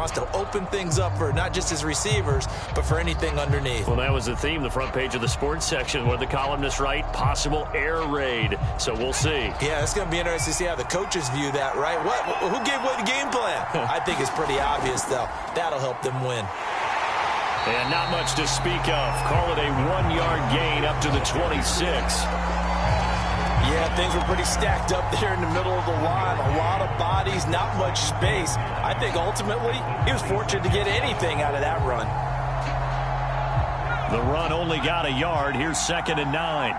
wants to open things up for not just his receivers, but for anything underneath. Well, that was the theme, the front page of the sports section, where the columnists write possible air raid. So we'll see. Yeah, it's going to be interesting to see how the coaches view that, right? Who gave away the game plan? I think it's pretty obvious, though. That'll help them win. And not much to speak of. Call it a 1-yard gain up to the 26. Yeah, things were pretty stacked up there in the middle of the line. A lot of bodies, not much space. I think ultimately he was fortunate to get anything out of that run. The run only got a yard. Here's 2nd and 9.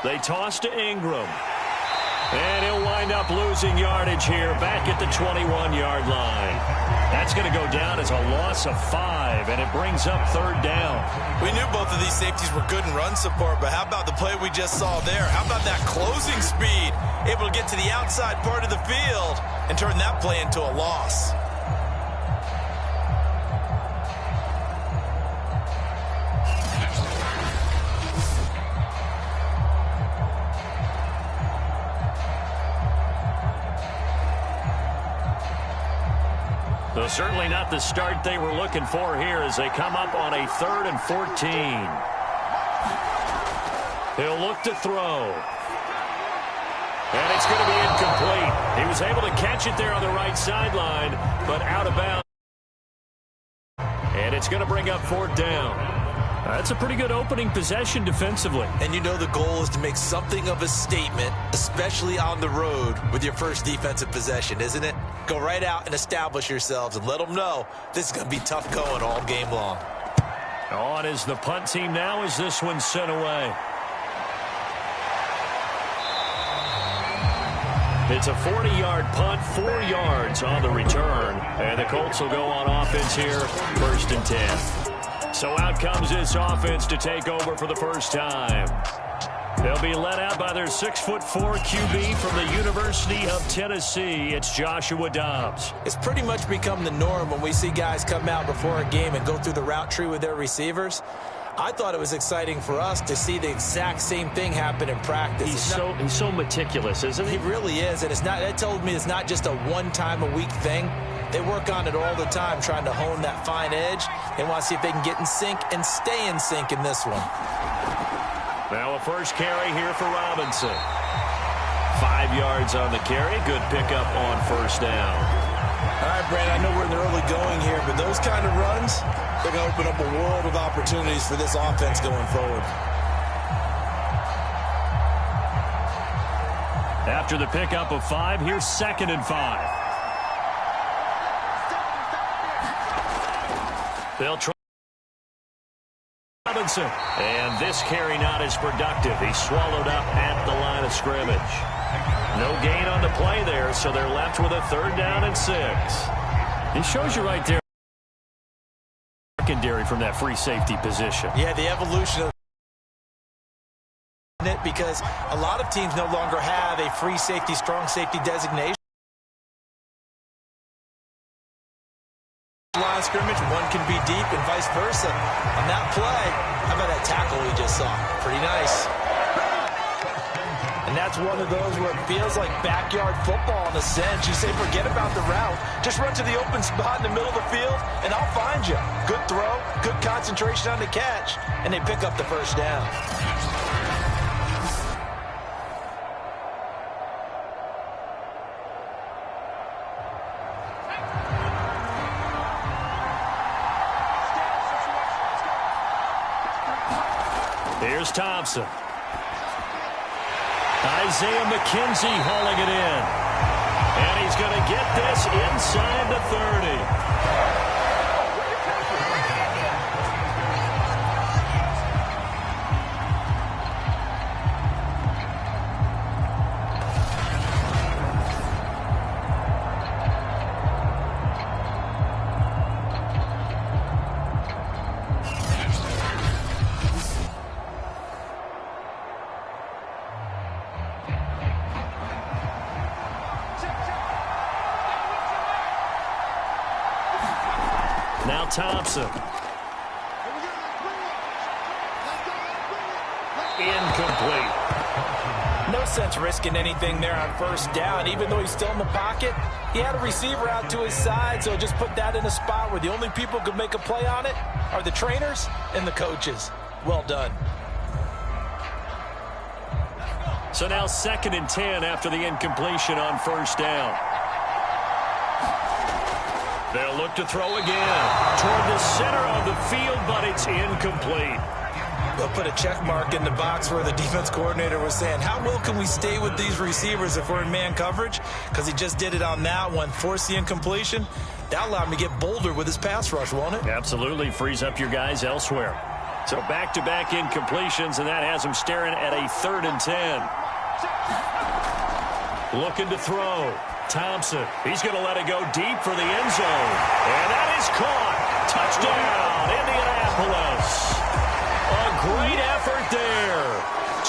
They toss to Ingram. And he'll wind up losing yardage here back at the 21-yard line. That's going to go down as a loss of 5, and it brings up 3rd down. We knew both of these safeties were good in run support, but how about the play we just saw there? How about that closing speed? Able to get to the outside part of the field and turn that play into a loss. So certainly not the start they were looking for here as they come up on a 3rd and 14. He'll look to throw. And it's going to be incomplete. He was able to catch it there on the right sideline, but out of bounds. And it's going to bring up 4th down. That's a pretty good opening possession defensively. And you know the goal is to make something of a statement, especially on the road with your first defensive possession, isn't it? Go right out and establish yourselves and let them know this is going to be tough going all game long. On is the punt team now as this one's sent away. It's a 40-yard punt, 4 yards on the return. And the Colts will go on offense here, 1st and 10. So out comes this offense to take over for the first time. They'll be led out by their 6'4" QB from the University of Tennessee. It's Joshua Dobbs. It's pretty much become the norm when we see guys come out before a game and go through the route tree with their receivers. I thought it was exciting for us to see the exact same thing happen in practice. He's so meticulous, isn't he? He really is, and that told me it's not just a one-time-a-week thing. They work on it all the time, trying to hone that fine edge. They want to see if they can get in sync and stay in sync in this one. Now a first carry here for Robinson. 5 yards on the carry. Good pickup on 1st down. All right, Brandon, I know we're in the early going here, but those kind of runs, they're going to open up a world of opportunities for this offense going forward. After the pickup of 5, here's 2nd and 5. They'll try Robinson. And this carry not as productive. He's swallowed up at the line of scrimmage. No gain on the play there, so they're left with a 3rd down and 6. It shows you right there secondary from that free safety position. Yeah, the evolution of it, because a lot of teams no longer have a free safety, strong safety designation. Line of scrimmage, one can be deep and vice versa. On that play, how about that tackle we just saw? Pretty nice. And that's one of those where it feels like backyard football in a sense. You say forget about the route. Just run to the open spot in the middle of the field, and I'll find you. Good throw, good concentration on the catch, and they pick up the 1st down. Here's Thompson. Isaiah McKenzie hauling it in. And he's going to get this inside the 30. Now Thompson. Incomplete. No sense risking anything there on first down. Even though he's still in the pocket, he had a receiver out to his side, so just put that in a spot where the only people who could make a play on it are the trainers and the coaches. Well done. So now 2nd and 10 after the incompletion on first down. They'll look to throw again toward the center of the field, but it's incomplete. They'll put a check mark in the box where the defense coordinator was saying, how well can we stay with these receivers if we're in man coverage? Because he just did it on that one, forced the incompletion. That'll allow him to get bolder with his pass rush, won't it? Absolutely. Frees up your guys elsewhere. So back-to-back incompletions, and that has him staring at a 3rd and 10. Looking to throw. Thompson. He's going to let it go deep for the end zone. And that is caught. Touchdown, Indianapolis. A great effort there.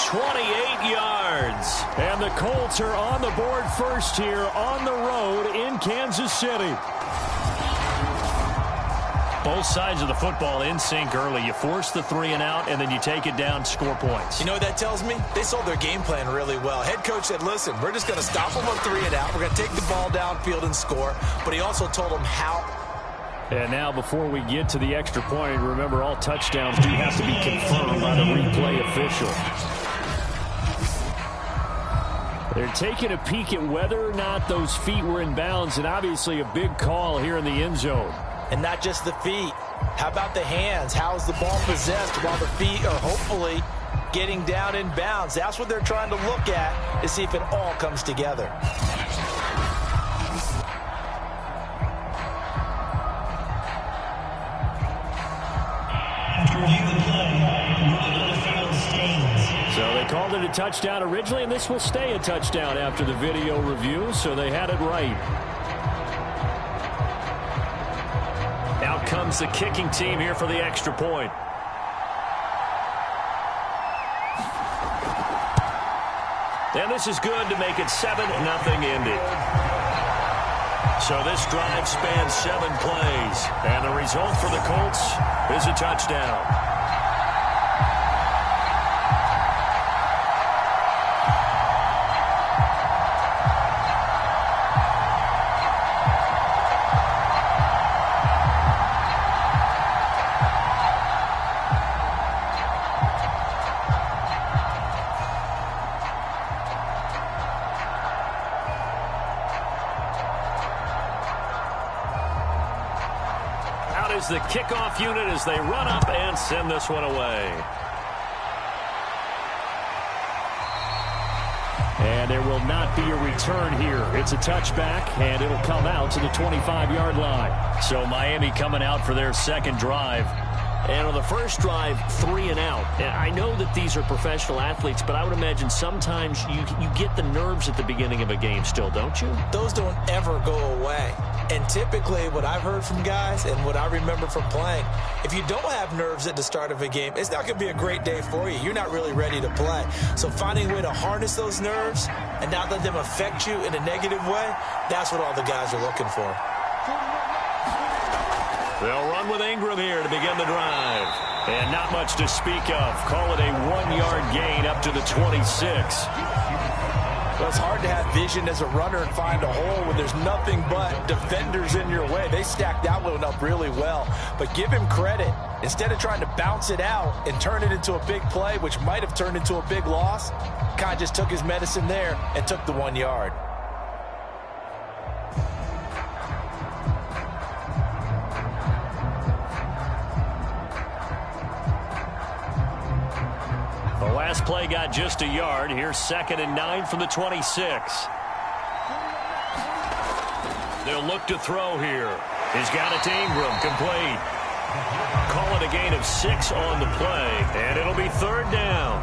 28 yards. And the Colts are on the board first here on the road in Kansas City. Both sides of the football in sync early. You force the 3 and out, and then you take it down, score points. You know what that tells me? They sold their game plan really well. Head coach said, listen, we're just going to stop them on 3 and out. We're going to take the ball downfield and score. But he also told them how. And now before we get to the extra point, remember all touchdowns do have to be confirmed by the replay official. They're taking a peek at whether or not those feet were in bounds, and obviously a big call here in the end zone. And not just the feet. How about the hands? How is the ball possessed while the feet are hopefully getting down in bounds? That's what they're trying to look at to see if it all comes together. So they called it a touchdown originally, and this will stay a touchdown after the video review, so they had it right. Out comes the kicking team here for the extra point. And this is good to make it 7-0 Indy. So this drive spans 7 plays. And the result for the Colts is a touchdown. The kickoff unit as they run up and send this one away. And there will not be a return here. It's a touchback, and it'll come out to the 25-yard line. So Miami coming out for their second drive. And on the first drive, 3 and out. And I know that these are professional athletes, but I would imagine sometimes you get the nerves at the beginning of a game still, don't you? Those don't ever go away. And typically what I've heard from guys and what I remember from playing, if you don't have nerves at the start of a game, it's not going to be a great day for you. You're not really ready to play. So finding a way to harness those nerves and not let them affect you in a negative way, that's what all the guys are looking for. They'll run with Ingram here to begin the drive. And not much to speak of. Call it a 1-yard gain up to the 26. Well, it's hard to have vision as a runner and find a hole when there's nothing but defenders in your way. They stacked that one up really well. But give him credit. Instead of trying to bounce it out and turn it into a big play, which might have turned into a big loss, Kai just took his medicine there and took the 1 yard. The last play got just a yard. Here's 2nd and 9 from the 26. They'll look to throw here. He's got it to Ingram, complete. Call it a gain of 6 on the play, and it'll be 3rd down.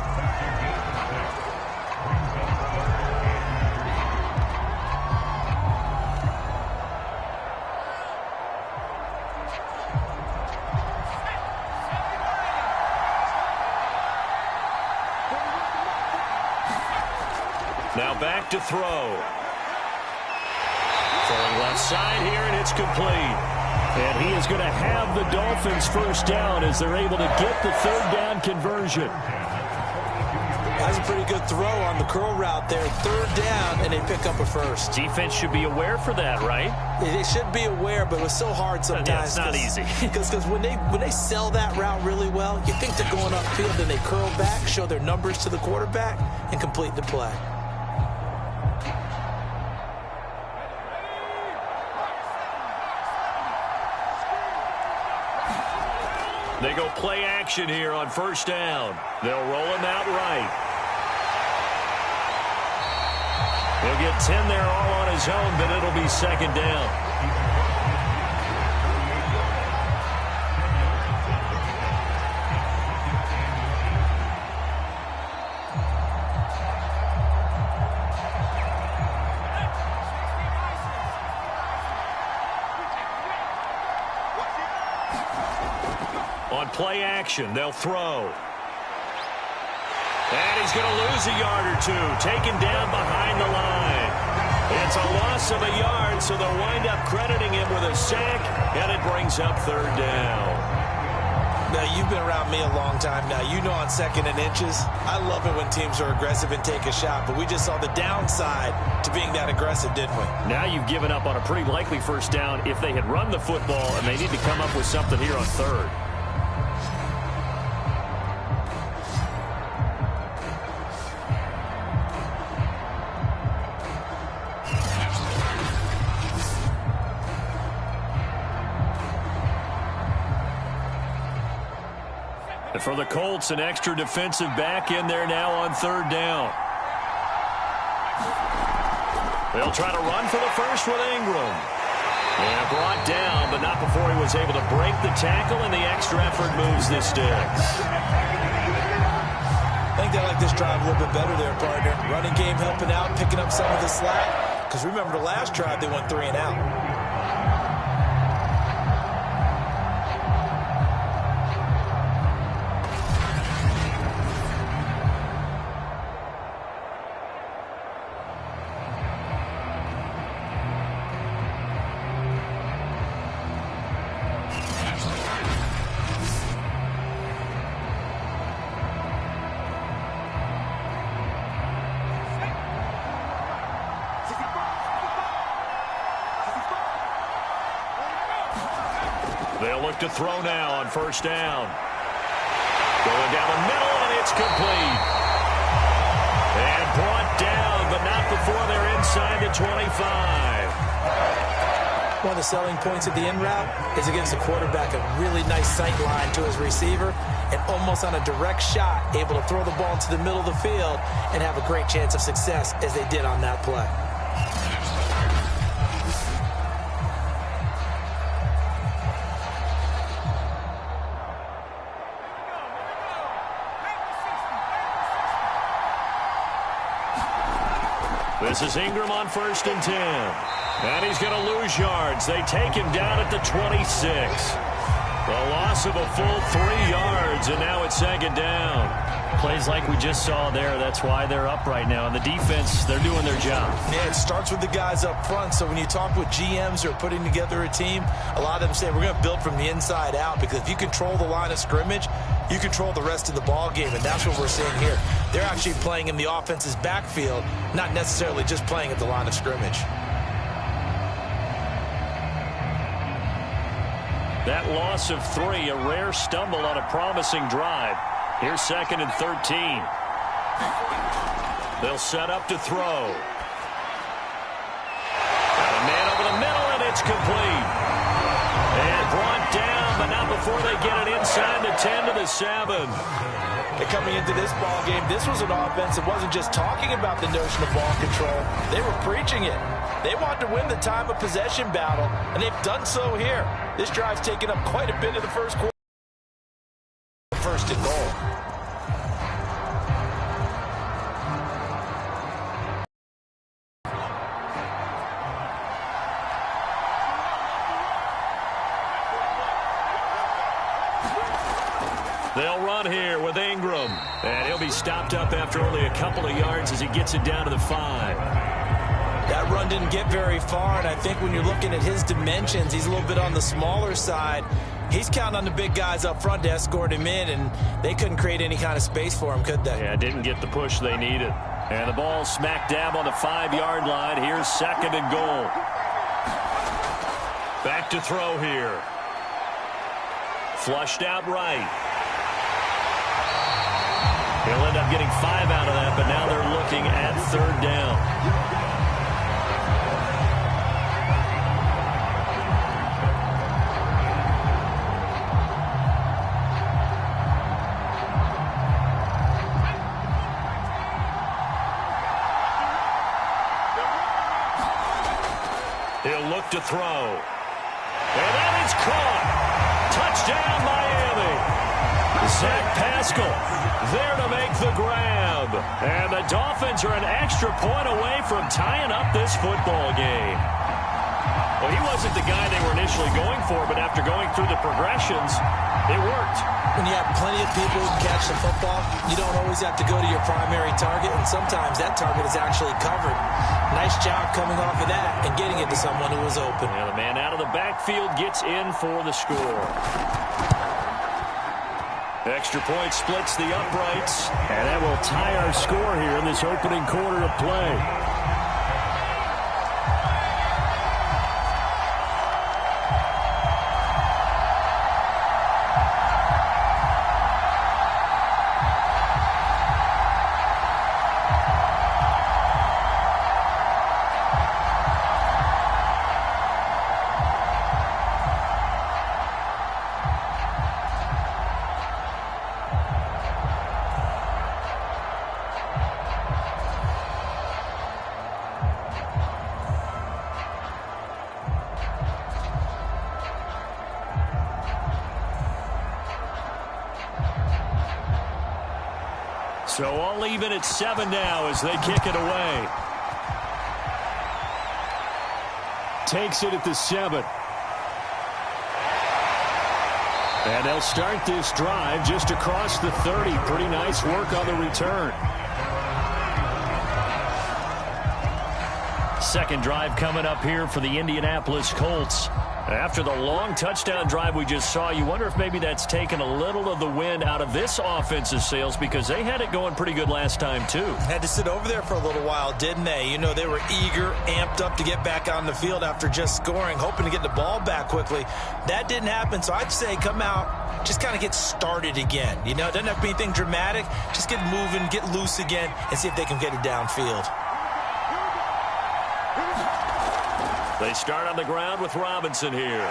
Now back to throw. Throwing left side here, and it's complete. And he is going to have the Dolphins first down as they're able to get the 3rd down conversion. That's a pretty good throw on the curl route there. Third down, and they pick up a first. Defense should be aware for that, right? They should be aware, but it was so hard sometimes. Yeah, it's not easy. Because when they sell that route really well, you think they're going upfield, then they curl back, show their numbers to the quarterback, and complete the play. They go play action here on first down. They'll roll him out right. He'll get 10 there all on his own, but it'll be second down. On play action, they'll throw. And he's going to lose a yard or two, taken down behind the line. It's a loss of a yard, so they'll wind up crediting him with a sack, and it brings up third down. Now, you've been around me a long time now. You know on second and inches, I love it when teams are aggressive and take a shot, but we just saw the downside to being that aggressive, didn't we? Now you've given up on a pretty likely first down if they had run the football, and they need to come up with something here on third. And for the Colts, an extra defensive back in there now on third down. They'll try to run for the first with Ingram. And brought down, but not before he was able to break the tackle, and the extra effort moves the sticks. I think they like this drive a little bit better there, partner. Running game helping out, picking up some of the slack. Because remember the last drive, they went 3 and out. They'll look to throw now on first down. Going down the middle, and it's complete. And brought down, but not before they're inside the 25. One of the selling points of the in route is it gives the quarterback a really nice sight line to his receiver, and almost on a direct shot, able to throw the ball into the middle of the field and have a great chance of success as they did on that play. This is Ingram on first and 10. And he's going to lose yards. They take him down at the 26. A loss of a full 3 yards, and now it's second down. Plays like we just saw there. That's why they're up right now. And the defense, they're doing their job. Yeah, it starts with the guys up front. So when you talk with GMs who are putting together a team, a lot of them say we're going to build from the inside out, because if you control the line of scrimmage, you control the rest of the ball game, and that's what we're seeing here. They're actually playing in the offense's backfield, not necessarily just playing at the line of scrimmage. That loss of 3, a rare stumble on a promising drive. Here's second and 13. They'll set up to throw. Got a man over the middle, and it's complete. And brought down, but not before they get it inside the 10 to the 7. And coming into this ball game, this was an offense that wasn't just talking about the notion of ball control. They were preaching it. They wanted to win the time of possession battle, and they've done so here. This drive's taken up quite a bit of the first quarter. First and goal. They'll run here with Ingram. And he'll be stopped up after only a couple of yards as he gets it down to the 5. That run didn't get very far, and I think when you're looking at his dimensions, he's a little bit on the smaller side. He's counting on the big guys up front to escort him in, and they couldn't create any kind of space for him, could they? Yeah, didn't get the push they needed. And the ball smack dab on the 5-yard line. Here's 2nd and goal. Back to throw here. Flushed out right. He'll end up getting 5 out of that, but now they're looking at 3rd down. He'll look to throw. And that is caught. Touchdown, Miami. Zach Pascal there to make the grab. And the Dolphins are an extra point away from tying up this football game. Well, he wasn't the guy they were initially going for, but after going through the progressions, it worked. When you have plenty of people who can catch the football, you don't always have to go to your primary target, and sometimes that target is actually covered. Nice job coming off of that and getting it to someone who was open. Yeah, the man out of the backfield gets in for the score. Extra point splits the uprights, and that will tie our score here in this opening quarter of play. So all even at 7 now as they kick it away. Takes it at the 7. And they'll start this drive just across the 30. Pretty nice work on the return. Second drive coming up here for the Indianapolis Colts. After the long touchdown drive we just saw, you wonder if maybe that's taken a little of the wind out of this offensive sails, because they had it going pretty good last time too. Had to sit over there for a little while, didn't they? You know, they were eager, amped up to get back on the field after just scoring, hoping to get the ball back quickly. That didn't happen, so I'd say come out, just kind of get started again. You know, it doesn't have to be anything dramatic. Just get moving, get loose again, and see if they can get it downfield. They start on the ground with Robinson here.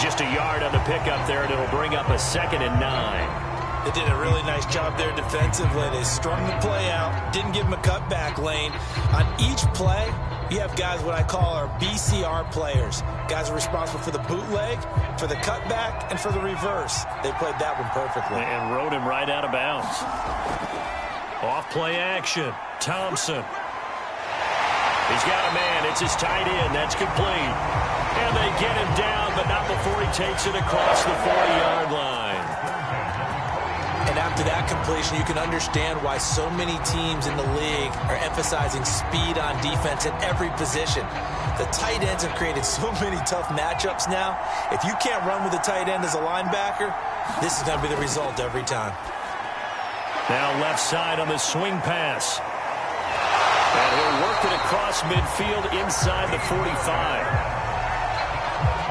Just a yard on the pickup there, and it'll bring up a 2nd and 9. They did a really nice job there defensively. They strung the play out, didn't give them a cutback lane. On each play, you have guys what I call our BCR players. Guys are responsible for the bootleg, for the cutback, and for the reverse. They played that one perfectly. And rode him right out of bounds. Off play action. Thompson. He's got a man. It's his tight end. That's complete. And they get him down, but not before he takes it across the 40-yard line. And after that completion, you can understand why so many teams in the league are emphasizing speed on defense at every position. The tight ends have created so many tough matchups now. If you can't run with a tight end as a linebacker, this is going to be the result every time. Now left side on the swing pass. And he'll work it across midfield inside the 45.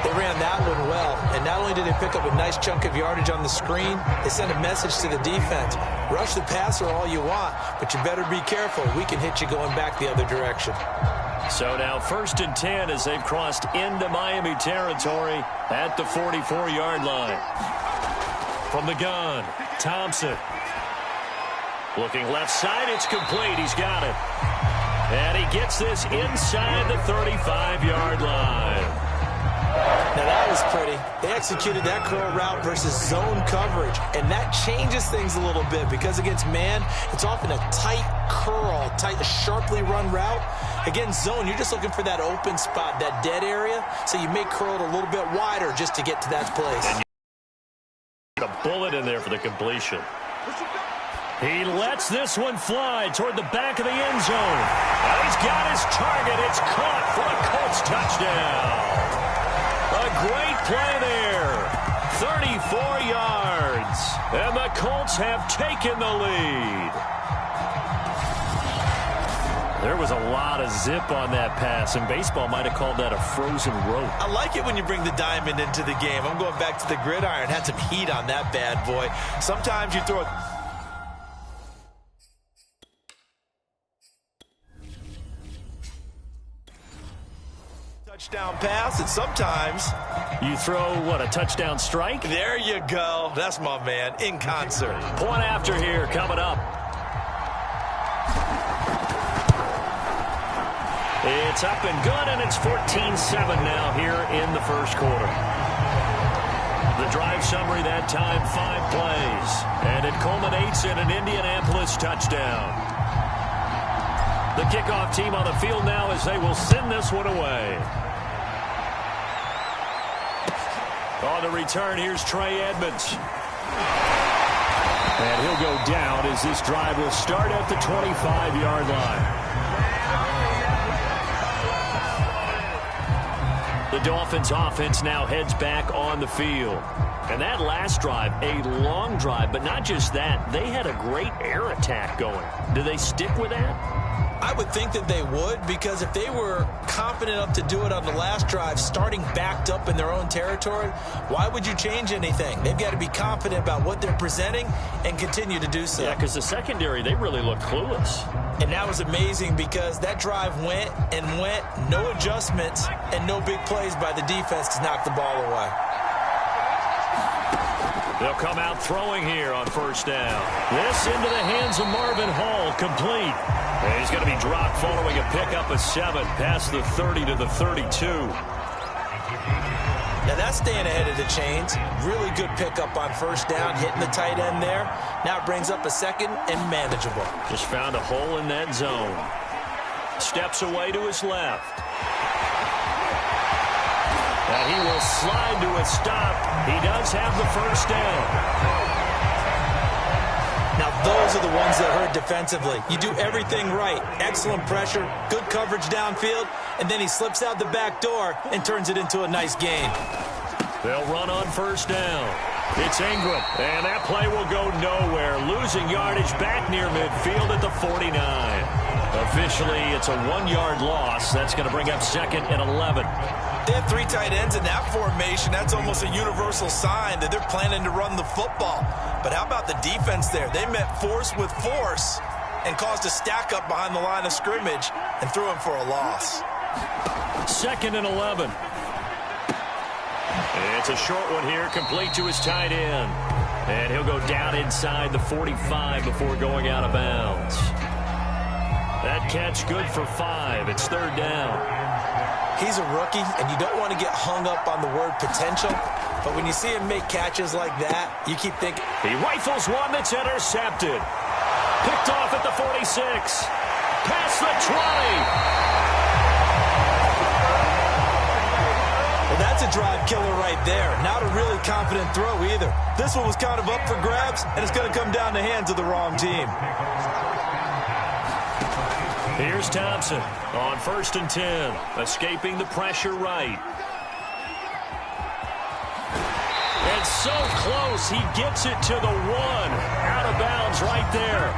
They ran that one well, and not only did they pick up a nice chunk of yardage on the screen, they sent a message to the defense. Rush the passer all you want, but you better be careful. We can hit you going back the other direction. So now 1st and 10 as they've crossed into Miami territory at the 44-yard line. From the gun, Thompson. Looking left side, it's complete. He's got it. And he gets this inside the 35-yard line. Now that was pretty. They executed that curl route versus zone coverage, and that changes things a little bit because against man, it's often a tight curl, a sharply run route. Against zone, you're just looking for that open spot, that dead area, so you may curl it a little bit wider just to get to that place. And you put a bullet in there for the completion. He lets this one fly toward the back of the end zone. Now he's got his target. It's caught for a Colts touchdown. great play there. 34 yards. And the Colts have taken the lead. There was a lot of zip on that pass, and baseball might have called that a frozen rope. I like it when you bring the diamond into the game. I'm going back to the gridiron. Had some heat on that bad boy. Sometimes you throw it. Touchdown pass, and sometimes you throw, what, a touchdown strike? There you go. That's my man, in concert. Point after here coming up. It's up and good, and it's 14-7 now here in the first quarter. The drive summary that time, 5 plays, and it culminates in an Indianapolis touchdown. The kickoff team on the field now as they will send this one away. On the return, here's Trey Edmonds. And he'll go down as this drive will start at the 25-yard line. The Dolphins offense now heads back on the field. And that last drive, a long drive, but not just that. They had a great air attack going. Do they stick with that? I would think that they would, because if they were confident enough to do it on the last drive, starting backed up in their own territory, why would you change anything? They've got to be confident about what they're presenting and continue to do so. Yeah, because the secondary, they really looked clueless. And that was amazing because that drive went and went, no adjustments, and no big plays by the defense to knock the ball away. They'll come out throwing here on first down. This into the hands of Marvin Hall, complete. And he's going to be dropped following a pickup of 7 past the 30 to the 32. Now that's staying ahead of the chains. Really good pickup on first down, hitting the tight end there. Now it brings up a second and manageable. Just found a hole in that zone. Steps away to his left. Now he will slide to a stop. He does have the first down. Now those are the ones that hurt defensively. You do everything right. Excellent pressure, good coverage downfield, and then he slips out the back door and turns it into a nice gain. They'll run on first down. It's Ingram, and that play will go nowhere. Losing yardage back near midfield at the 49. Officially, it's a 1-yard loss. That's going to bring up second and 11. They have 3 tight ends in that formation. That's almost a universal sign that they're planning to run the football. But how about the defense there? They met force with force and caused a stack up behind the line of scrimmage and threw him for a loss. Second and 11. It's a short one here, complete to his tight end. And he'll go down inside the 45 before going out of bounds. That catch good for 5. It's third down. He's a rookie, and you don't want to get hung up on the word potential. But when you see him make catches like that, you keep thinking. He rifles one that's intercepted. Picked off at the 46. Past the 20. Well, that's a drive killer right there. Not a really confident throw either. This one was kind of up for grabs, and it's going to come down the hands of the wrong team. Here's Thompson on first and 10, escaping the pressure right. And so close, he gets it to the 1. Out of bounds right there.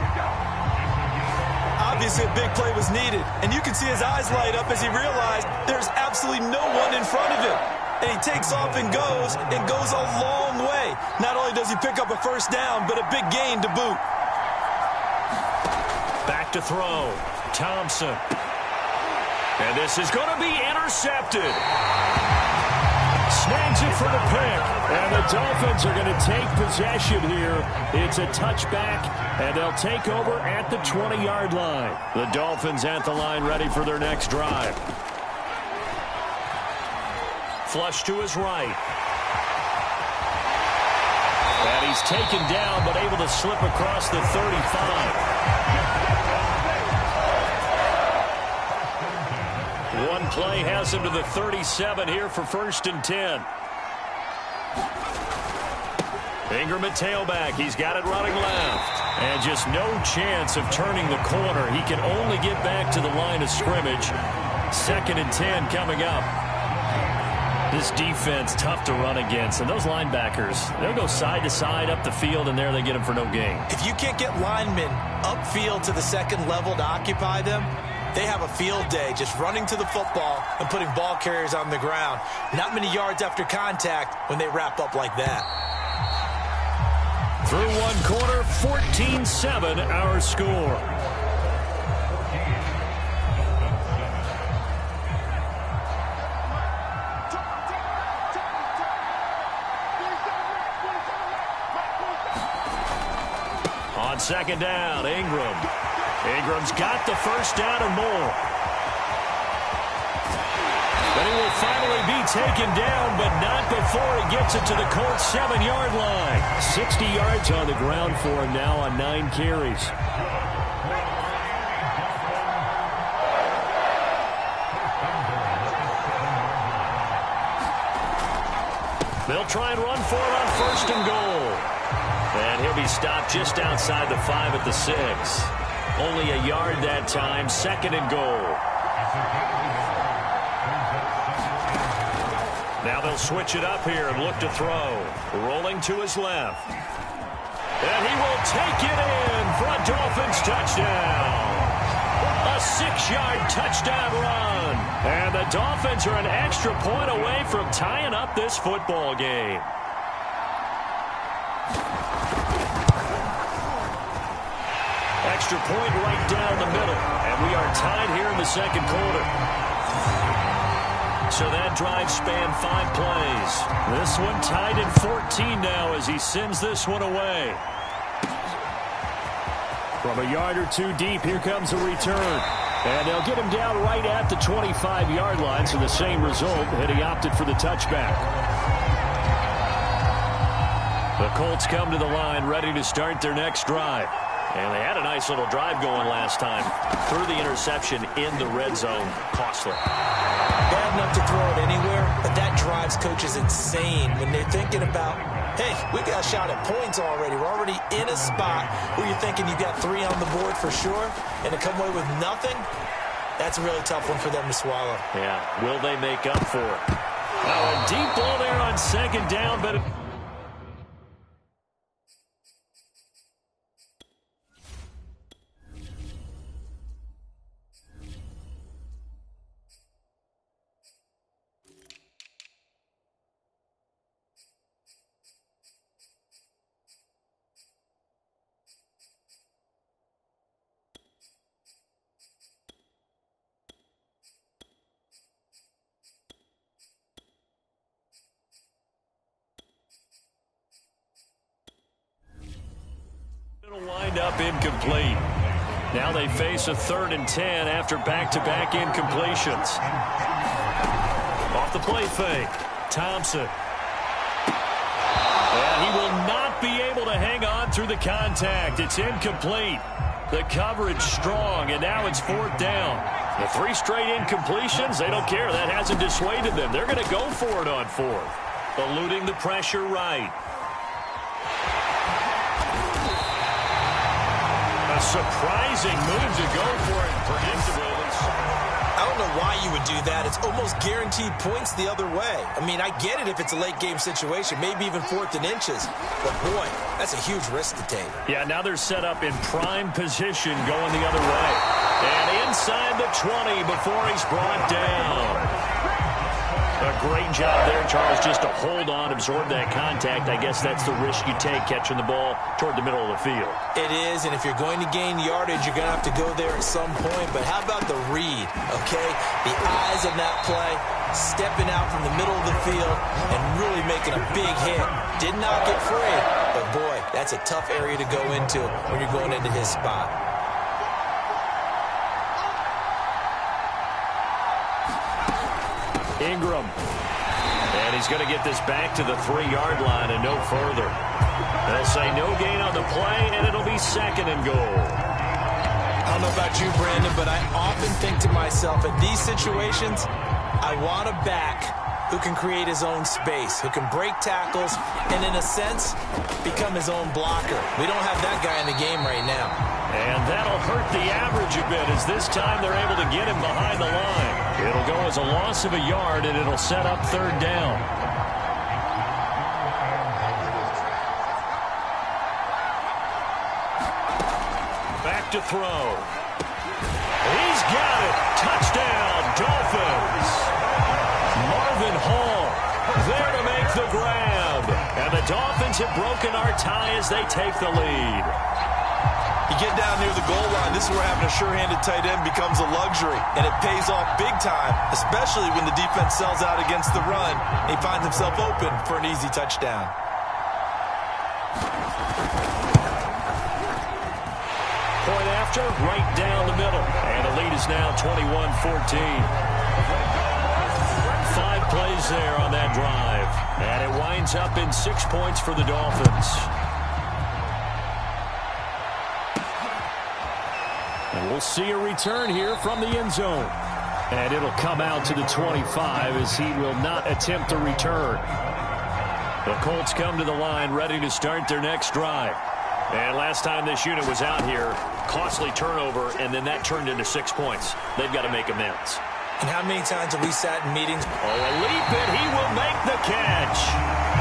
Obviously, a big play was needed, and you can see his eyes light up as he realized there's absolutely no one in front of him. And he takes off and goes a long way. Not only does he pick up a first down, but a big gain to boot. Back to throw. Thompson. And this is going to be intercepted. Snags it for the pick. And the Dolphins are going to take possession here. It's a touchback, and they'll take over at the 20-yard line. The Dolphins at the line ready for their next drive. Flush to his right. And he's taken down, but able to slip across the 35. One play has him to the 37 here for first and 10. Ingram at tailback. He's got it running left. And just no chance of turning the corner. He can only get back to the line of scrimmage. Second and 10 coming up. This defense, tough to run against. And those linebackers, they'll go side to side up the field, and there they get them for no gain. If you can't get linemen upfield to the second level to occupy them, they have a field day just running to the football and putting ball carriers on the ground. Not many yards after contact when they wrap up like that. Through one quarter, 14-7 our score. On second down, Ingram. Ingram's got the first down and more. But he will finally be taken down, but not before he gets it to the Colts' 7-yard line. 60 yards on the ground for him now on 9 carries. They'll try and run for it on first and goal. And he'll be stopped just outside the 5 at the 6. Only a yard that time, second and goal. Now they'll switch it up here and look to throw. Rolling to his left. And he will take it in for a Dolphins touchdown. A 6-yard touchdown run. And the Dolphins are an extra point away from tying up this football game. Extra point right down the middle. And we are tied here in the second quarter. So that drive spanned 5 plays. This one tied at 14 now as he sends this one away. From a yard or two deep, here comes a return. And they'll get him down right at the 25-yard line, so the same result, and he opted for the touchback. The Colts come to the line ready to start their next drive. And they had a nice little drive going last time. Threw the interception in the red zone. Costly. Bad enough to throw it anywhere, but that drives coaches insane when they're thinking about, hey, we got a shot at points already. We're already in a spot where you're thinking you got 3 on the board for sure, and to come away with nothing, that's a really tough one for them to swallow. Yeah, will they make up for it? A deep ball there on second down, but... It'll wind up incomplete. Now they face a 3rd and 10 after back-to-back incompletions. Off the play fake, Thompson. And he will not be able to hang on through the contact. It's incomplete. The coverage strong, and now it's 4th down. The 3 straight incompletions, they don't care. That hasn't dissuaded them. They're going to go for it on 4th. Eluding the pressure right. A surprising move to go for it. Predictable. I don't know why you would do that. It's almost guaranteed points the other way. I mean, I get it if it's a late game situation, maybe even 4th and inches. But, boy, that's a huge risk to take. Yeah, now they're set up in prime position going the other way. And inside the 20 before he's brought down. A great job there, Charles, just to hold on, absorb that contact. I guess that's the risk you take, catching the ball toward the middle of the field. It is, and if you're going to gain yardage, you're going to have to go there at some point. But how about the read, okay? The eyes of that play, stepping out from the middle of the field and really making a big hit. Did not get free, but, boy, that's a tough area to go into when you're going into his spot. Ingram. And he's going to get this back to the 3-yard line and no further. They'll say no gain on the play, and it'll be 2nd and goal. I don't know about you, Brandon, but I often think to myself, in these situations, I want to back who can create his own space, who can break tackles, and in a sense, become his own blocker. We don't have that guy in the game right now. And that'll hurt the average a bit as this time they're able to get him behind the line. It'll go as a loss of a yard, and it'll set up third down. Back to throw. He's got it. Touchdown, Dolphins. Marvin Hall there to make the grab. And the Dolphins have broken our tie as they take the lead. You get down near the goal line, this is where having a sure-handed tight end becomes a luxury. And it pays off big time, especially when the defense sells out against the run. He finds himself open for an easy touchdown. Point after, right down the middle. And the lead is now 21-14. 5 plays there on that drive. And it winds up in 6 points for the Dolphins. And we'll see a return here from the end zone. And it'll come out to the 25 as he will not attempt a return. The Colts come to the line ready to start their next drive. And last time this unit was out here, costly turnover, and then that turned into 6 points. They've got to make amends. And how many times have we sat in meetings? Oh, a leap, and he will make the catch.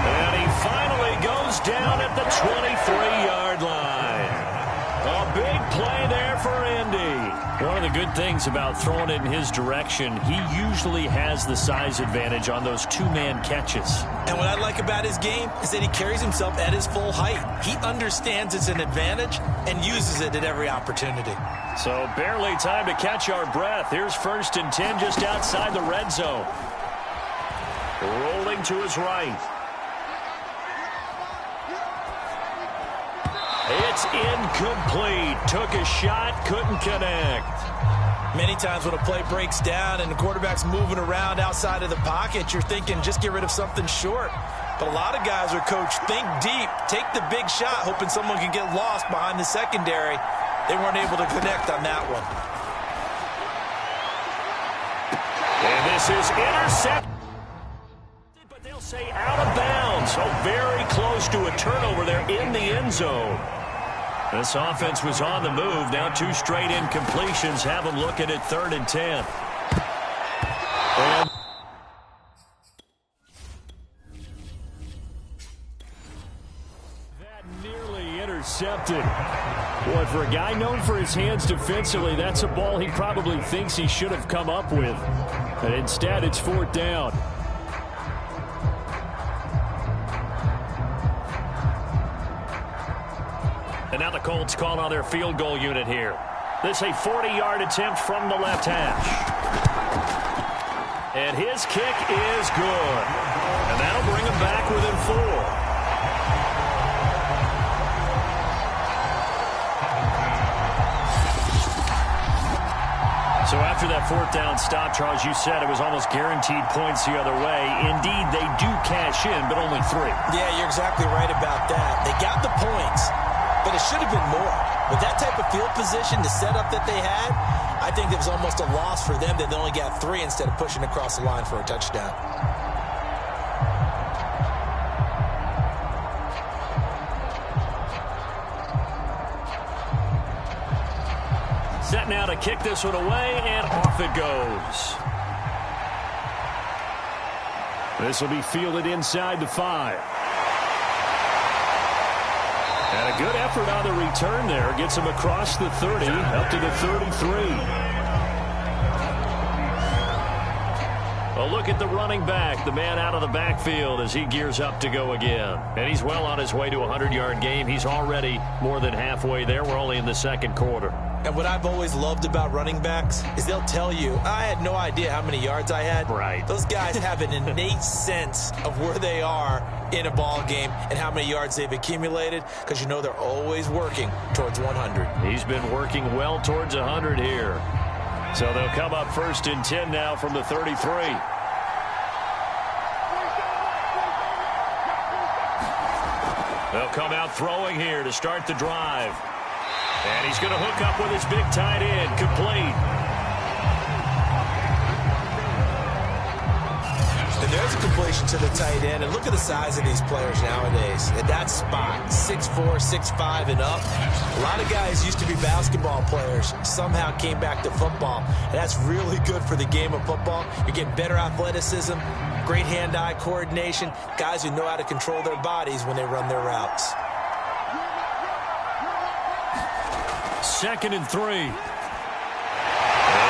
And he finally goes down at the 23-yard line. A big play there for Indy. One of the good things about throwing it in his direction, he usually has the size advantage on those two-man catches. And what I like about his game is that he carries himself at his full height. He understands it's an advantage and uses it at every opportunity. So barely time to catch our breath. Here's 1st and 10 just outside the red zone. Rolling to his right. It's incomplete. Took a shot, couldn't connect. Many times when a play breaks down and the quarterback's moving around outside of the pocket, you're thinking just get rid of something short. But a lot of guys are coached, think deep, take the big shot, hoping someone can get lost behind the secondary. They weren't able to connect on that one. And this is intercepted. But they'll say out of bounds. So very close to a turnover there in the end zone. This offense was on the move. Now 2 straight incompletions have them looking at 3rd and 10. And that nearly intercepted. Boy, for a guy known for his hands defensively, that's a ball he probably thinks he should have come up with. But instead, it's 4th down. And now the Colts call on their field goal unit here. This is a 40-yard attempt from the left hash. And his kick is good. And that'll bring him back within 4. So after that 4th down stop, Charles, you said it was almost guaranteed points the other way. Indeed, they do cash in, but only 3. Yeah, you're exactly right about that. They got the points, but it should have been more. With that type of field position, the setup that they had, I think it was almost a loss for them that they only got 3 instead of pushing across the line for a touchdown. Set now to kick this one away, and off it goes. This will be fielded inside the 5. And a good effort on the return there. Gets him across the 30, up to the 33. A look at the running back, the man out of the backfield as he gears up to go again. And he's well on his way to a 100-yard game. He's already more than halfway there. We're only in the 2nd quarter. And what I've always loved about running backs is they'll tell you, I had no idea how many yards I had. Right. Those guys have an innate sense of where they are in a ball game and how many yards they've accumulated because you know they're always working towards 100. He's been working well towards 100 here. So they'll come up 1st and 10 now from the 33. They'll come out throwing here to start the drive. And he's going to hook up with his big tight end, complete. And there's a to the tight end. And look at the size of these players nowadays. At that spot, 6'4", 6'5", and up. A lot of guys used to be basketball players, somehow came back to football. And that's really good for the game of football. You're getting better athleticism, great hand-eye coordination, guys who know how to control their bodies when they run their routes. 2nd and 3.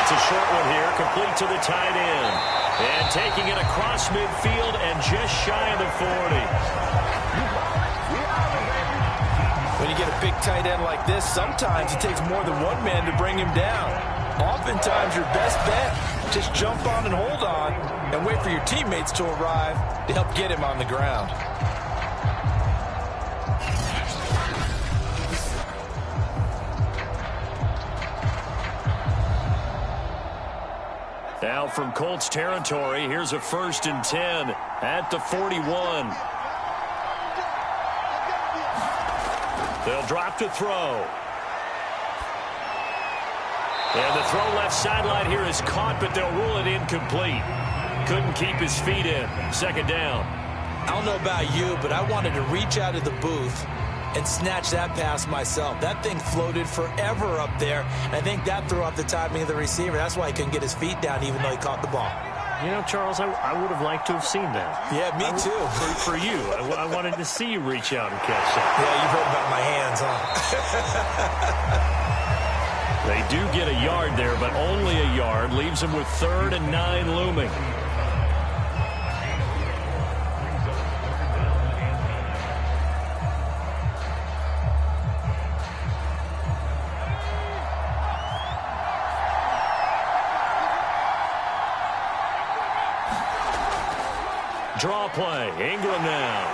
It's a short one here, complete to the tight end. And taking it across midfield and just shy of the 40. When you get a big tight end like this, sometimes it takes more than one man to bring him down. Oftentimes, your best bet, just jump on and hold on and wait for your teammates to arrive to help get him on the ground. Now from Colts territory, here's a 1st and 10 at the 41. They'll drop to throw. And the throw left sideline here is caught, but they'll rule it incomplete. Couldn't keep his feet in. 2nd down. I don't know about you, but I wanted to reach out of the booth and snatch that pass myself. That thing floated forever up there. I think that threw off the timing of the receiver. That's why he couldn't get his feet down even though he caught the ball. You know, Charles, I would have liked to have seen that. Yeah, me too. For you. I wanted to see you reach out and catch that. Yeah, you've heard about my hands, huh? They do get a yard there, but only a yard. Leaves them with 3rd and 9 looming. Draw play. Ingram now.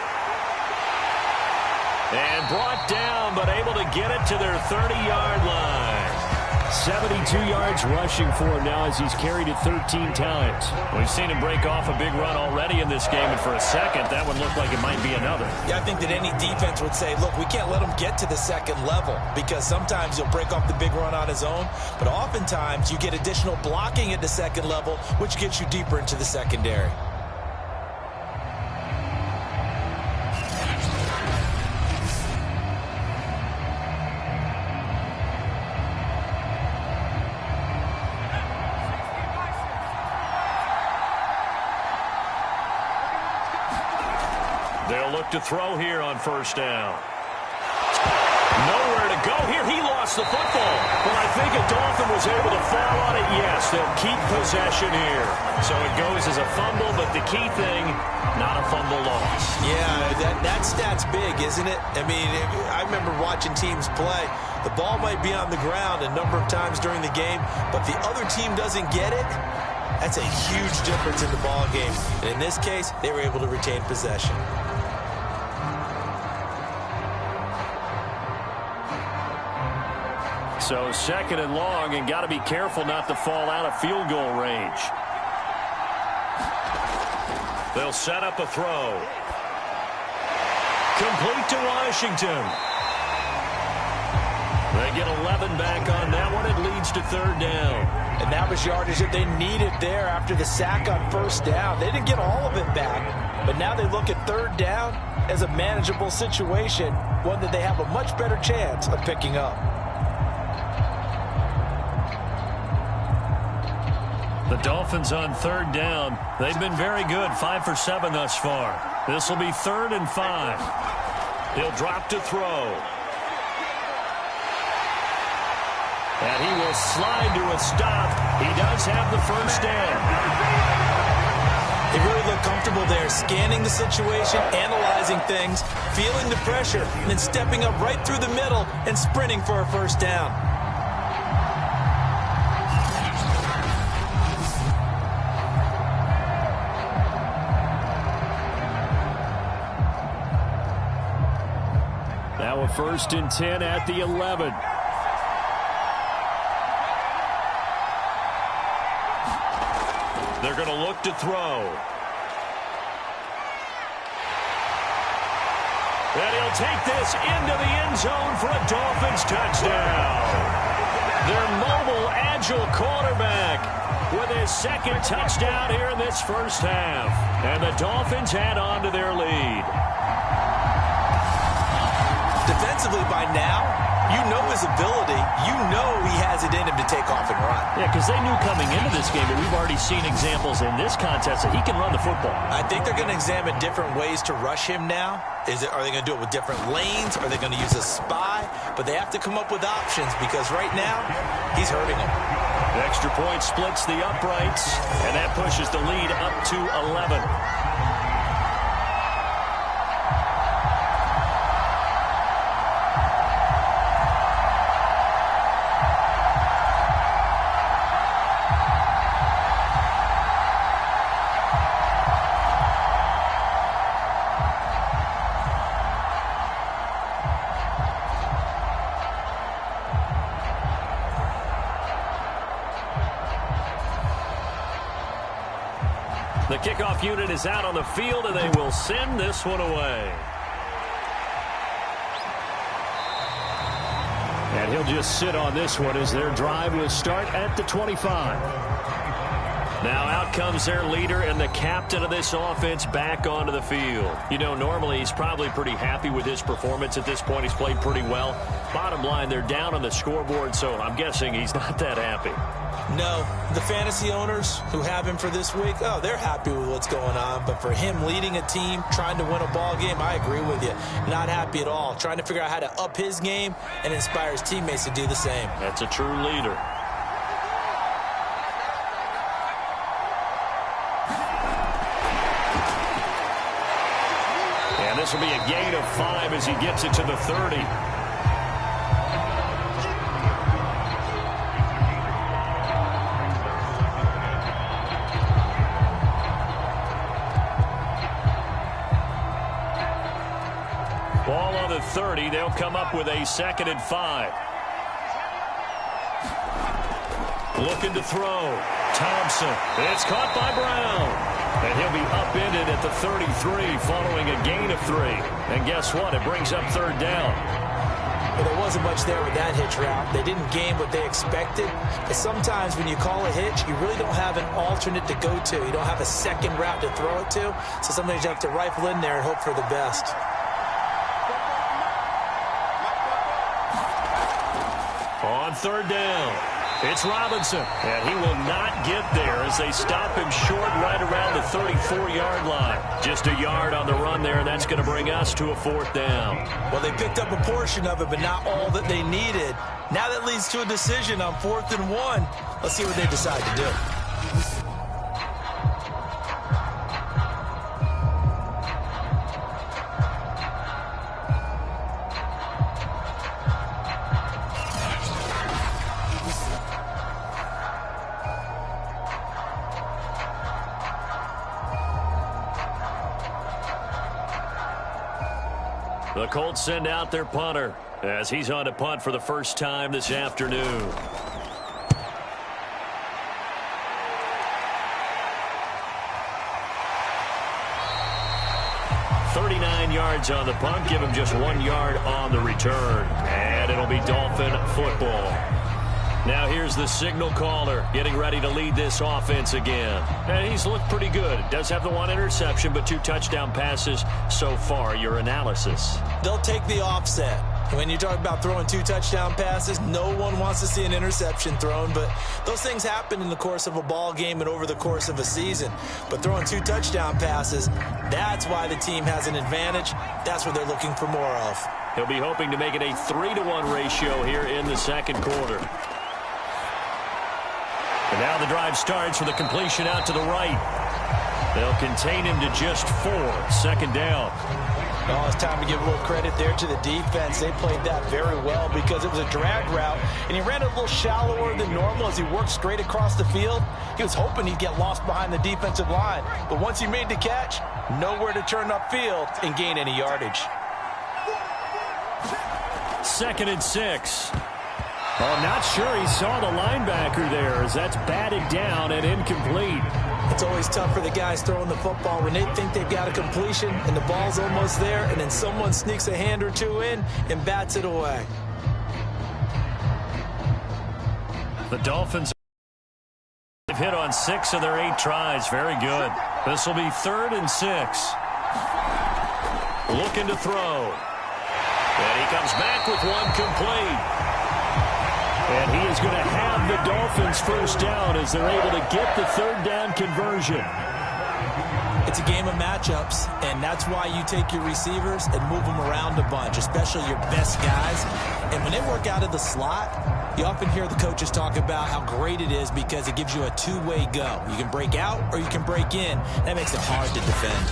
And brought down, but able to get it to their 30-yard line. 72 yards rushing for him now as he's carried it 13 times. We've seen him break off a big run already in this game, and for a second, that one looked like it might be another. Yeah, I think that any defense would say, look, we can't let him get to the 2nd level because sometimes he'll break off the big run on his own, but oftentimes you get additional blocking at the 2nd level, which gets you deeper into the secondary. They'll look to throw here on 1st down. Nowhere to go here. He lost the football. But I think a Dolphin was able to fall on it. Yes, they'll keep possession here. So it goes as a fumble, but the key thing, not a fumble loss. Yeah, that stat's big, isn't it? I mean, I remember watching teams play. The ball might be on the ground a number of times during the game, but the other team doesn't get it. That's a huge difference in the ball game. And in this case, they were able to retain possession. So 2nd and long, and got to be careful not to fall out of field goal range. They'll set up a throw. Complete to Washington. They get 11 back on that one. It leads to 3rd down. And that was yardage that they needed there after the sack on 1st down. They didn't get all of it back, but now they look at 3rd down as a manageable situation, one that they have a much better chance of picking up. The Dolphins on 3rd down. They've been very good, 5 for 7 thus far. This will be 3rd and 5. He'll drop to throw. And he will slide to a stop. He does have the 1st down. They really look comfortable there, scanning the situation, analyzing things, feeling the pressure, and then stepping up right through the middle and sprinting for a 1st down. Now a 1st and 10 at the 11. They're going to look to throw. And he'll take this into the end zone for a Dolphins touchdown. Their mobile, agile quarterback with his second touchdown here in this first half. And the Dolphins add on to their lead. Defensively by now, you know his ability. You know he has it in him to take off and run. Yeah, because they knew coming into this game, but we've already seen examples in this contest that he can run the football. I think they're going to examine different ways to rush him now. Are they going to do it with different lanes? Are they going to use a spy? But they have to come up with options because right now, he's hurting them. The extra point splits the uprights, and that pushes the lead up to 11. The kickoff unit is out on the field, and they will send this one away. And he'll just sit on this one as their drive will start at the 25. Now out comes their leader and the captain of this offense back onto the field. You know, normally he's probably pretty happy with his performance at this point. He's played pretty well. Bottom line, they're down on the scoreboard, so I'm guessing he's not that happy. No, the fantasy owners who have him for this week, they're happy with what's going on. But for him leading a team, trying to win a ball game, I agree with you. Not happy at all. Trying to figure out how to up his game and inspire his teammates to do the same. That's a true leader. And this will be a gain of 5 as he gets it to the 30. Ball on the 30. They'll come up with a 2nd and 5. Looking to throw. Thompson. It's caught by Brown. And he'll be upended at the 33 following a gain of 3. And guess what? It brings up 3rd down. Well, there wasn't much there with that hitch route. They didn't gain what they expected. But sometimes when you call a hitch, you really don't have an alternate to go to. You don't have a second route to throw it to. So sometimes you have to rifle in there and hope for the best. On 3rd down, it's Robinson. And he will not get there as they stop him short right around the 34-yard line. Just a yard on the run there, and that's going to bring us to a 4th down. Well, they picked up a portion of it, but not all that they needed. Now that leads to a decision on 4th and 1. Let's see what they decide to do. The Colts send out their punter as he's on to punt for the first time this afternoon. "39 yards on the punt, give him just 1 yard on the return. And it'll be Dolphin football. Now here's the signal caller getting ready to lead this offense again. And he's looked pretty good. Does have the 1 interception, but 2 touchdown passes so far. Your analysis? They'll take the offset. When you talk about throwing 2 touchdown passes, no one wants to see an interception thrown, but those things happen in the course of a ball game and over the course of a season. But throwing 2 touchdown passes, that's why the team has an advantage. That's what they're looking for more of. He'll be hoping to make it a 3-to-1 ratio here in the second quarter. And now the drive starts with a completion out to the right. They'll contain him to just 4. 2nd down. Oh, it's time to give a little credit there to the defense. They played that very well because it was a drag route, and he ran a little shallower than normal as he worked straight across the field. He was hoping he'd get lost behind the defensive line, but once he made the catch, nowhere to turn upfield and gain any yardage. 2nd and 6. Oh, I'm not sure he saw the linebacker there as that's batted down and incomplete. It's always tough for the guys throwing the football when they think they've got a completion and the ball's almost there, and then someone sneaks a hand or 2 in and bats it away. The Dolphins hit on 6 of their 8 tries. Very good. This will be 3rd and 6. Looking to throw. And he comes back with one complete. And he is going to have the Dolphins first down as they're able to get the 3rd down conversion. It's a game of matchups, and that's why you take your receivers and move them around a bunch, especially your best guys. And when they work out of the slot, you often hear the coaches talk about how great it is because it gives you a two-way go. You can break out or you can break in. That makes it hard to defend.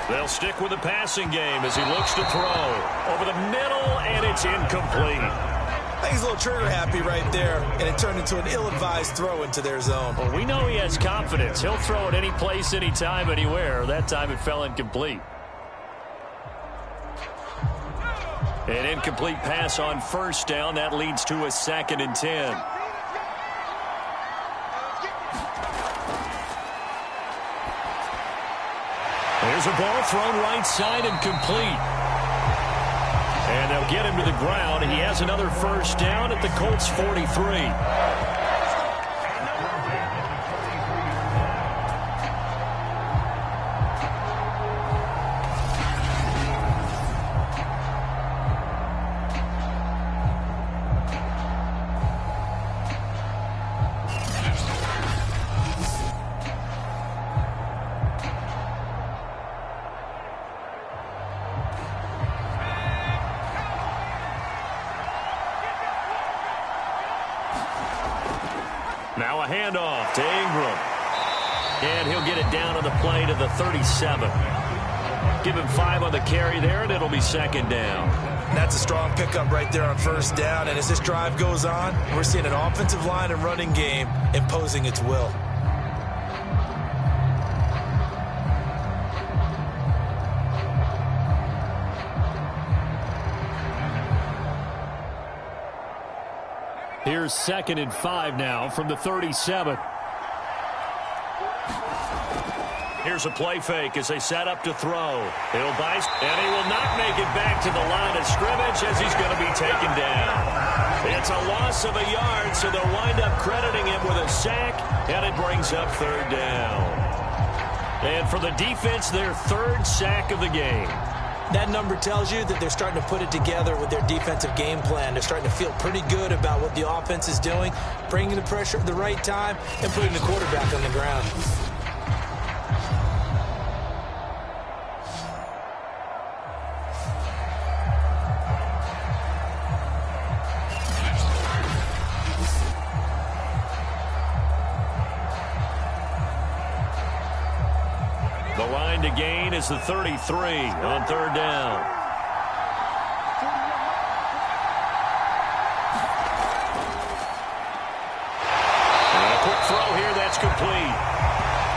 They'll stick with the passing game as he looks to throw. Over the middle, and it's incomplete. I think he's a little trigger happy right there, and it turned into an ill-advised throw into their zone. Well, we know he has confidence. He'll throw it any place, anytime, anywhere. That time it fell incomplete. An incomplete pass on first down. That leads to a 2nd and 10. There's a ball thrown right side and complete. And they'll get him to the ground. He has another first down at the Colts 43. Now a handoff to Ingram. And he'll get it down on the play to the 37. Give him 5 on the carry there, and it'll be 2nd down. That's a strong pickup right there on first down. And as this drive goes on, we're seeing an offensive line and running game imposing its will. Here's 2nd and 5 now from the 37. Here's a play fake as they set up to throw. He'll buy, and he will not make it back to the line of scrimmage as he's going to be taken down. It's a loss of a yard, so they'll wind up crediting him with a sack, and it brings up 3rd down. And for the defense, their 3rd sack of the game. That number tells you that they're starting to put it together with their defensive game plan. They're starting to feel pretty good about what the offense is doing, bringing the pressure at the right time, and putting the quarterback on the ground. The line to gain is the 33 on 3rd down. And a quick throw here, that's complete.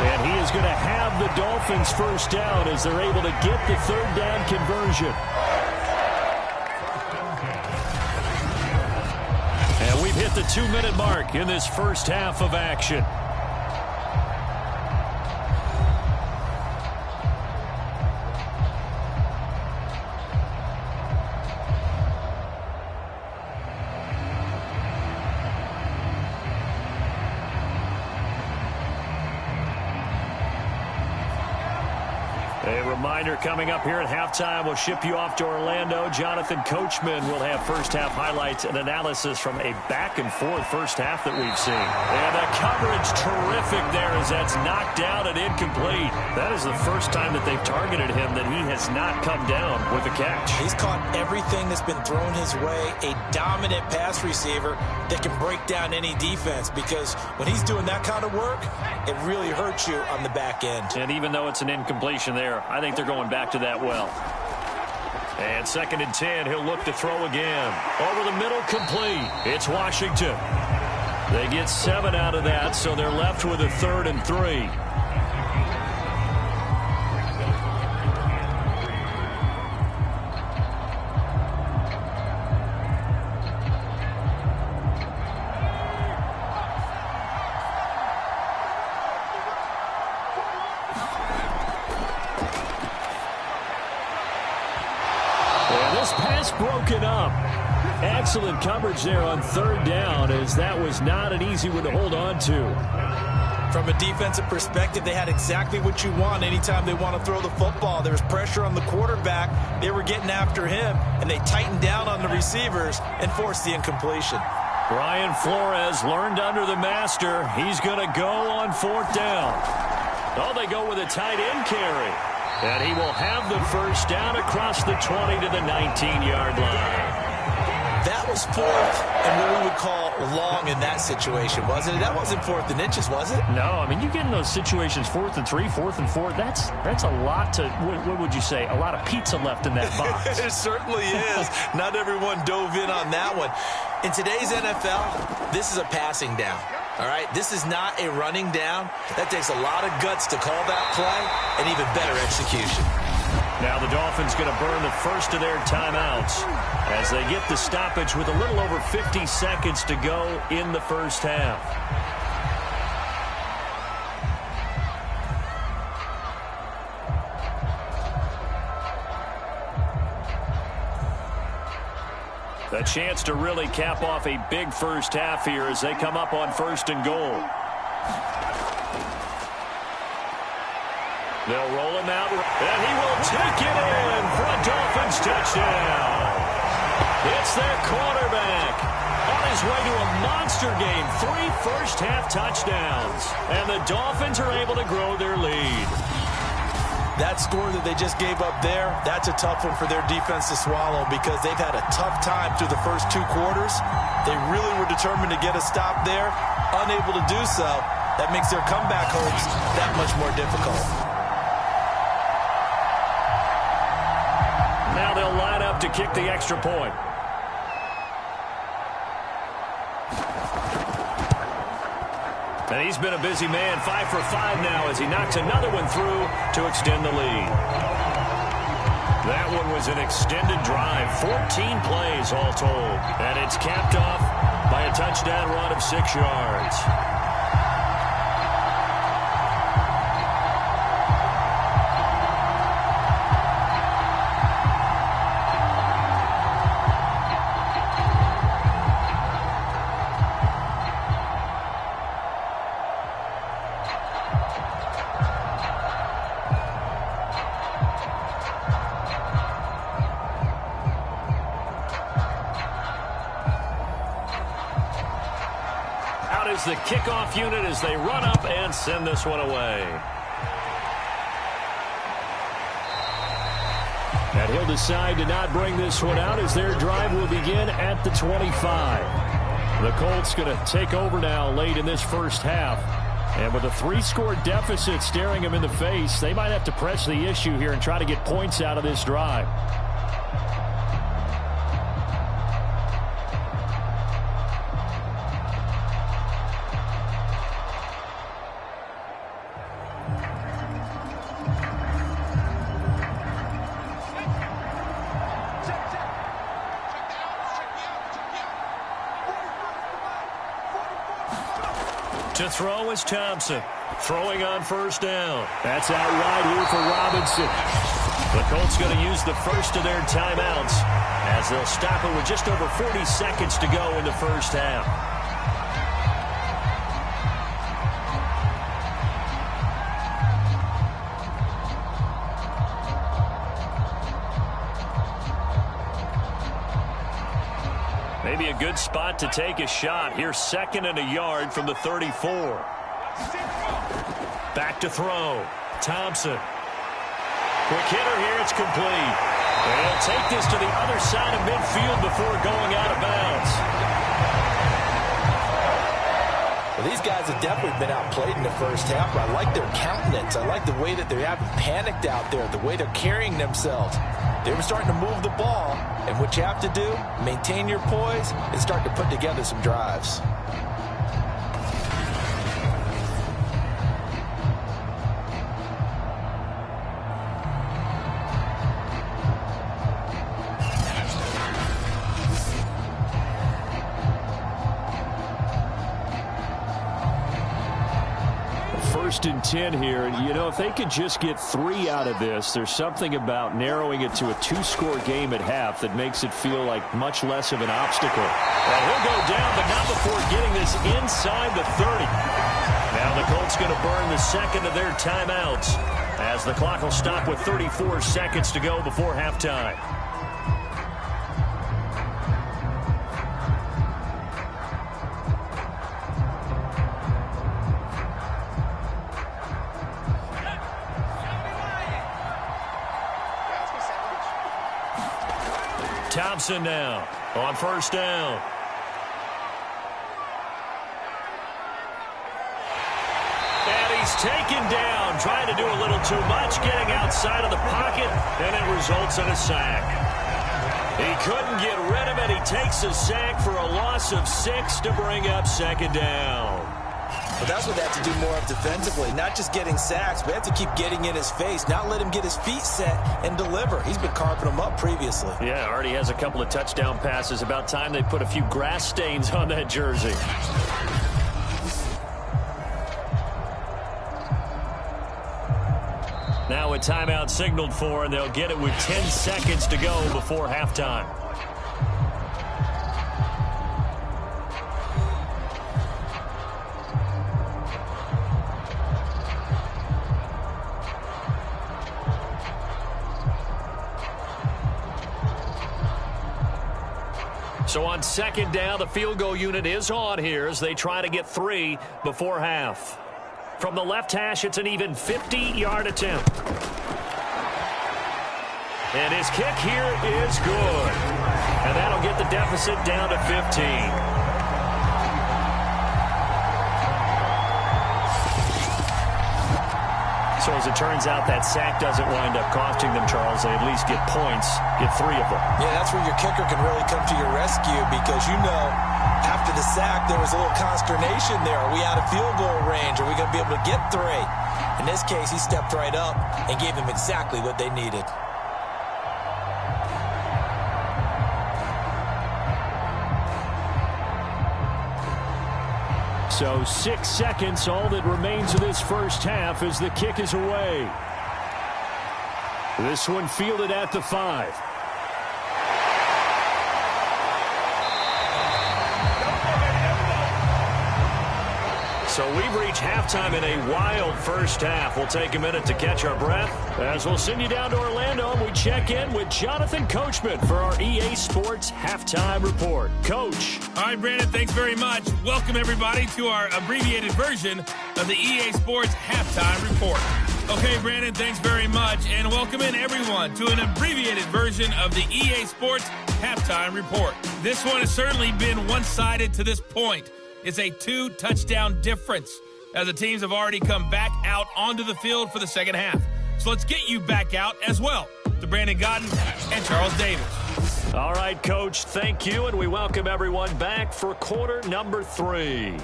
And he is going to have the Dolphins first down as they're able to get the 3rd down conversion. And we've hit the 2-minute mark in this first half of action. A reminder coming up here at halftime. We'll ship you off to Orlando. Jonathan Coachman will have first-half highlights and analysis from a back-and-forth first half that we've seen. And the coverage terrific there as that's knocked down and incomplete. That is the first time that they've targeted him that he has not come down with a catch. He's caught everything that's been thrown his way. A dominant pass receiver that can break down any defense, because when he's doing that kind of work, it really hurts you on the back end. And even though it's an incompletion there, I think they're going back to that well. And 2nd and 10, he'll look to throw again. Over the middle, complete. It's Washington. They get 7 out of that, so they're left with a 3rd and 3. Pass broken up. Excellent coverage there on third down, as that was not an easy one to hold on to. From a defensive perspective, they had exactly what you want anytime they want to throw the football. There was pressure on the quarterback. They were getting after him, and they tightened down on the receivers and forced the incompletion. Brian Flores learned under the master. He's going to go on fourth down. Oh, they go with a tight end carry. And he will have the first down across the 20 to the 19-yard line. That was fourth and what we would call long in that situation, wasn't it? That wasn't fourth and inches, was it? No, I mean, you get in those situations, 4th and 3, 4th and 4. That's a lot to, what would you say, a lot of pizza left in that box. It certainly is. Not everyone dove in on that one. In today's NFL, this is a passing down. All right, this is not a running down. That takes a lot of guts to call that play and even better execution. Now the Dolphins going to burn the first of their timeouts as they get the stoppage with a little over 50 seconds to go in the first half. A chance to really cap off a big first half here as they come up on 1st and goal. They'll roll him out, and he will take it in for a Dolphins touchdown. It's their quarterback on his way to a monster game. 3 first-half touchdowns, and the Dolphins are able to grow their lead. That score that they just gave up there, that's a tough one for their defense to swallow because they've had a tough time through the first 2 quarters. They really were determined to get a stop there, unable to do so. That makes their comeback hopes that much more difficult. Now they'll line up to kick the extra point. And he's been a busy man, 5 for 5 now as he knocks another one through to extend the lead. That one was an extended drive, 14 plays all told. And it's capped off by a touchdown run of 6 yards. The kickoff unit as they run up and send this one away. And he'll decide to not bring this one out as their drive will begin at the 25. The Colts going to take over now late in this first half. And with a 3-score deficit staring them in the face, they might have to press the issue here and try to get points out of this drive. To throw is Thompson. Throwing on first down. That's out wide here for Robinson. The Colts going to use the first of their timeouts as they'll stop it with just over 40 seconds to go in the first half. Maybe a good spot to take a shot. Here's 2nd and a yard from the 34. Back to throw. Thompson. Quick hitter here. It's complete. And he'll take this to the other side of midfield before going out of bounds. Well, these guys have definitely been outplayed in the first half, but I like their countenance. I like the way that they haven't panicked out there, the way they're carrying themselves. They were starting to move the ball, and what you have to do, maintain your poise and start to put together some drives. 1st and 10 here. And, you know, if they could just get 3 out of this, there's something about narrowing it to a 2-score game at half that makes it feel like much less of an obstacle. Well, he'll go down, but not before getting this inside the 30. Now the Colts going to burn the second of their timeouts as the clock will stop with 34 seconds to go before halftime. Thompson now on 1st down. And he's taken down, trying to do a little too much, getting outside of the pocket, and it results in a sack. He couldn't get rid of it. He takes a sack for a loss of 6 to bring up 2nd down. But that's what they have to do more of defensively, not just getting sacks, but they have to keep getting in his face, not let him get his feet set and deliver. He's been carving them up previously. Yeah, already has a couple of touchdown passes. About time they put a few grass stains on that jersey. Now a timeout signaled for, and they'll get it with 10 seconds to go before halftime. So on 2nd down, the field goal unit is on here as they try to get 3 before half. From the left hash, it's an even 50-yard attempt. And his kick here is good. And that'll get the deficit down to 15. So as it turns out, that sack doesn't wind up costing them, Charles. They at least get points, get 3 of them. Yeah, that's where your kicker can really come to your rescue because, you know, after the sack, there was a little consternation there. Are we out of field goal range? Are we going to be able to get 3? In this case, he stepped right up and gave them exactly what they needed. So 6 seconds, all that remains of this first half as the kick is away. This one fielded at the 5. So we've reached halftime in a wild first half. We'll take a minute to catch our breath as we'll send you down to Orlando and we check in with Jonathan Coachman for our EA Sports Halftime Report. Coach. All right, Brandon, thanks very much. Welcome, everybody, to our abbreviated version of the EA Sports Halftime Report. Okay, Brandon, thanks very much. And welcome in, everyone, to an abbreviated version of the EA Sports Halftime Report. This one has certainly been one-sided to this point. It's a 2-touchdown difference as the teams have already come back out onto the field for the second half. So let's get you back out as well to Brandon Godden and Charles Davis. All right, Coach, thank you, and we welcome everyone back for quarter number 3.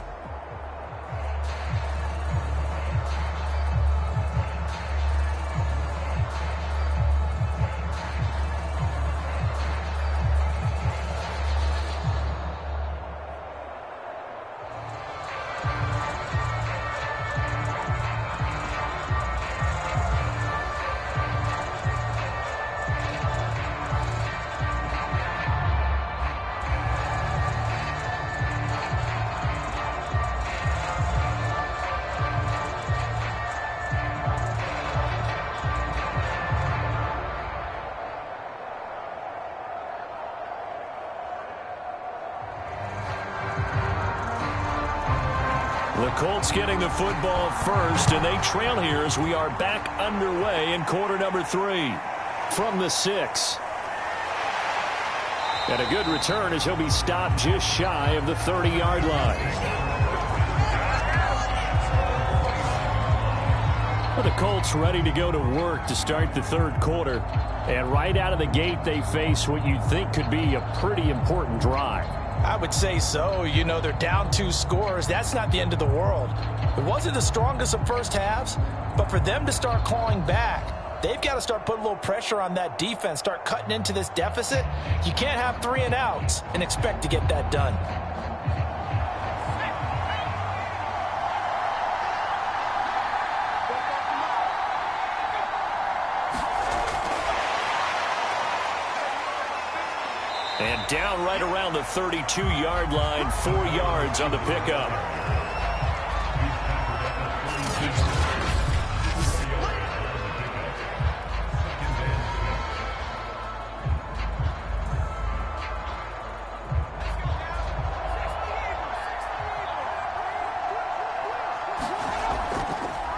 The Colts getting the football first, and they trail here as we are back underway in quarter number 3 from the 6. And a good return as he'll be stopped just shy of the 30-yard line. Well, the Colts ready to go to work to start the third quarter. And right out of the gate, they face what you'd think could be a pretty important drive. I would say so. You know, they're down 2 scores. That's not the end of the world. It wasn't the strongest of first halves, but for them to start clawing back, they've got to start putting a little pressure on that defense, start cutting into this deficit. You can't have 3 and outs and expect to get that done. And down right around the 32-yard line, 4 yards on the pickup.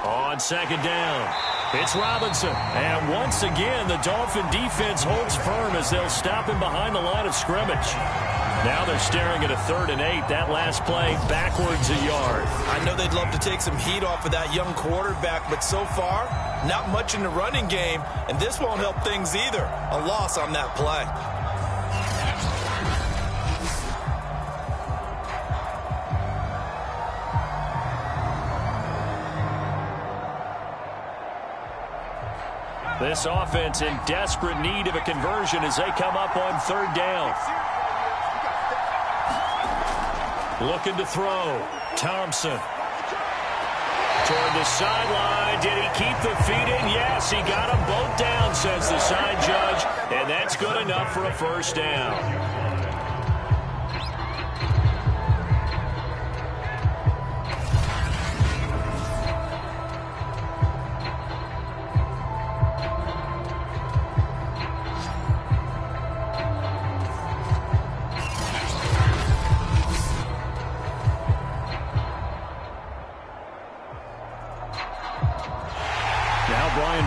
On second down, it's Robinson. And once again, the Dolphin defense holds firm as they'll stop him behind the line of scrimmage. Now they're staring at a 3rd and 8. That last play, backwards a yard. I know they'd love to take some heat off of that young quarterback, but so far, not much in the running game, and this won't help things either. A loss on that play. This offense in desperate need of a conversion as they come up on 3rd down. Looking to throw. Thompson. Toward the sideline. Did he keep the feet in? Yes, he got them both down, says the side judge. And that's good enough for a 1st down.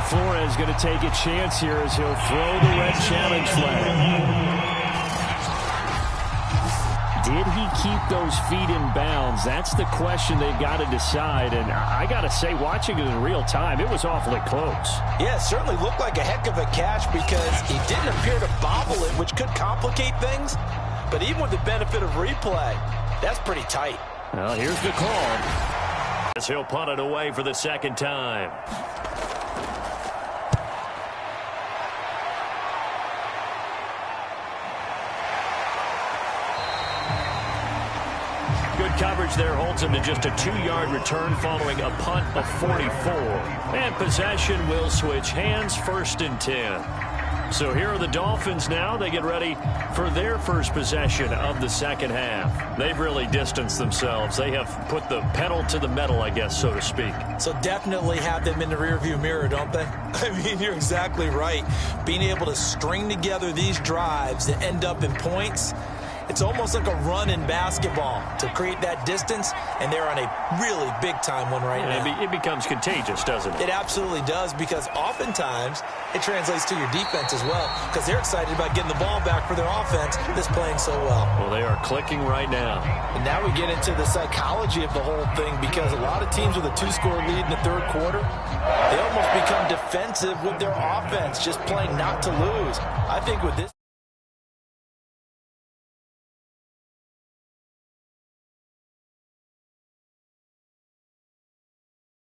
Flores going to take a chance here as he'll throw the red challenge flag. Did he keep those feet in bounds? That's the question they've got to decide. And I got to say, watching it in real time, it was awfully close. Yeah, it certainly looked like a heck of a catch because he didn't appear to bobble it, which could complicate things. But even with the benefit of replay, that's pretty tight. Well, here's the call. As he'll punt it away for the 2nd time. Good coverage there holds him to just a 2-yard return following a punt of 44. And possession will switch hands, 1st and 10. So here are the Dolphins now. They get ready for their first possession of the 2nd half. They've really distanced themselves. They have put the pedal to the metal, I guess, so to speak. So definitely have them in the rearview mirror, don't they? I mean, you're exactly right. Being able to string together these drives that end up in points, it's almost like a run in basketball to create that distance, and they're on a really big-time one right now. It becomes contagious, doesn't it? It absolutely does, because oftentimes it translates to your defense as well, because they're excited about getting the ball back for their offense that's playing so well. Well, they are clicking right now. And now we get into the psychology of the whole thing, because a lot of teams with a 2-score lead in the 3rd quarter, they almost become defensive with their offense, just playing not to lose. I think with this